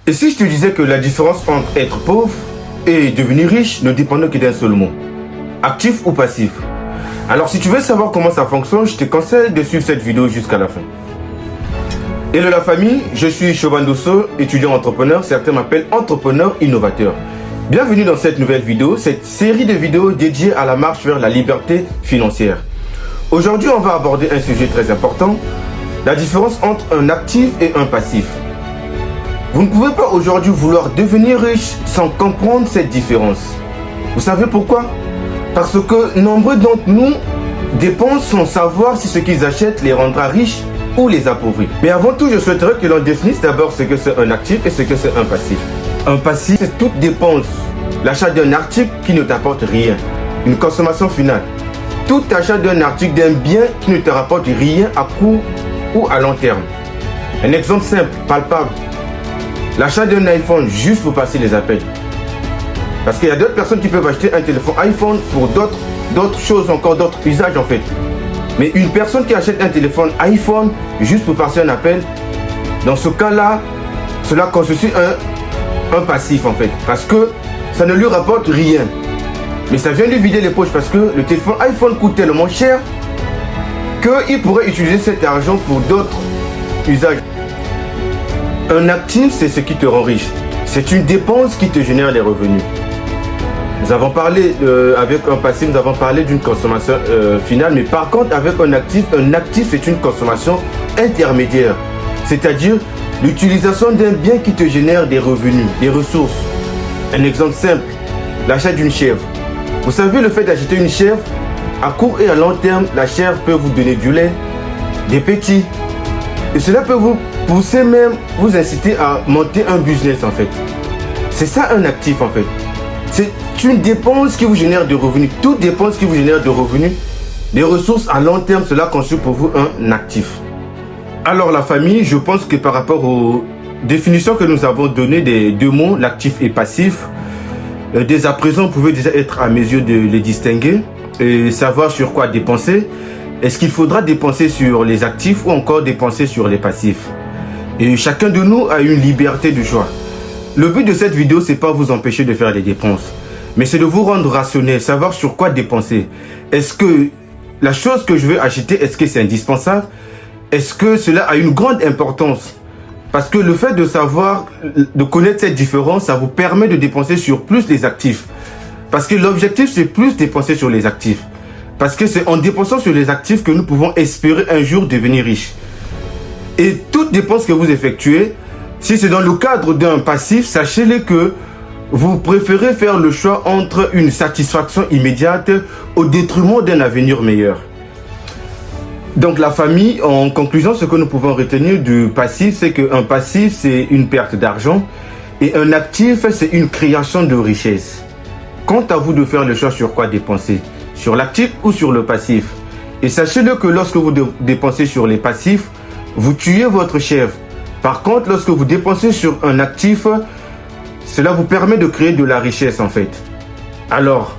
Et si je te disais que la différence entre être pauvre et devenir riche ne dépend que d'un seul mot, actif ou passif? Alors si tu veux savoir comment ça fonctionne, je te conseille de suivre cette vidéo jusqu'à la fin. Hello la famille, je suis Choban Dosso, étudiant entrepreneur, certains m'appellent entrepreneur innovateur. Bienvenue dans cette nouvelle vidéo, cette série de vidéos dédiées à la marche vers la liberté financière. Aujourd'hui, on va aborder un sujet très important, la différence entre un actif et un passif. Vous ne pouvez pas aujourd'hui vouloir devenir riche sans comprendre cette différence. Vous savez pourquoi? Parce que nombreux d'entre nous dépensent sans savoir si ce qu'ils achètent les rendra riches ou les appauvrit. Mais avant tout, je souhaiterais que l'on définisse d'abord ce que c'est un actif et ce que c'est un passif. Un passif, c'est toute dépense, l'achat d'un article qui ne t'apporte rien, une consommation finale. Tout achat d'un article, d'un bien qui ne te rapporte rien à court ou à long terme. Un exemple simple, palpable. L'achat d'un iPhone juste pour passer les appels. Parce qu'il y a d'autres personnes qui peuvent acheter un téléphone iPhone pour d'autres choses, encore d'autres usages en fait. Mais une personne qui achète un téléphone iPhone juste pour passer un appel, dans ce cas-là, cela constitue un passif en fait. Parce que ça ne lui rapporte rien. Mais ça vient lui vider les poches parce que le téléphone iPhone coûte tellement cher qu'il pourrait utiliser cet argent pour d'autres usages. Un actif, c'est ce qui te rend riche. C'est une dépense qui te génère des revenus. Nous avons parlé avec un passif, nous avons parlé d'une consommation finale, mais par contre avec un actif c'est une consommation intermédiaire. C'est-à-dire l'utilisation d'un bien qui te génère des revenus, des ressources. Un exemple simple, l'achat d'une chèvre. Vous savez, le fait d'acheter une chèvre, à court et à long terme, la chèvre peut vous donner du lait, des petits. Et cela peut vous pousser même, vous inciter à monter un business en fait. C'est ça un actif en fait. C'est une dépense qui vous génère de revenus. Toute dépense qui vous génère de revenus, des ressources à long terme, cela constitue pour vous un actif. Alors la famille, je pense que par rapport aux définitions que nous avons données des deux mots, l'actif et passif, dès à présent, vous pouvez déjà être à mesure de les distinguer et savoir sur quoi dépenser. Est-ce qu'il faudra dépenser sur les actifs ou encore dépenser sur les passifs? Et chacun de nous a une liberté de choix. Le but de cette vidéo, c'est pas vous empêcher de faire des dépenses, mais c'est de vous rendre rationnel, savoir sur quoi dépenser. Est-ce que la chose que je veux acheter, est-ce que c'est indispensable? Est-ce que cela a une grande importance? Parce que le fait de savoir, de connaître cette différence, ça vous permet de dépenser sur plus les actifs. Parce que l'objectif, c'est plus dépenser sur les actifs. Parce que c'est en dépensant sur les actifs que nous pouvons espérer un jour devenir riches. Et toute dépense que vous effectuez, si c'est dans le cadre d'un passif, sachez-le que vous préférez faire le choix entre une satisfaction immédiate au détriment d'un avenir meilleur. Donc la famille, en conclusion, ce que nous pouvons retenir du passif, c'est qu'un passif, c'est une perte d'argent et un actif, c'est une création de richesse. Quant à vous de faire le choix sur quoi dépenser, sur l'actif ou sur le passif. Et sachez-le que lorsque vous dépensez sur les passifs, vous tuez votre chèvre. Par contre, lorsque vous dépensez sur un actif, cela vous permet de créer de la richesse en fait. Alors,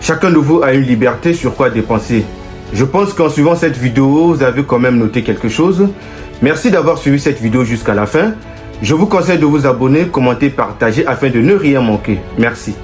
chacun de vous a une liberté sur quoi dépenser. Je pense qu'en suivant cette vidéo, vous avez quand même noté quelque chose. Merci d'avoir suivi cette vidéo jusqu'à la fin. Je vous conseille de vous abonner, commenter, partager afin de ne rien manquer. Merci.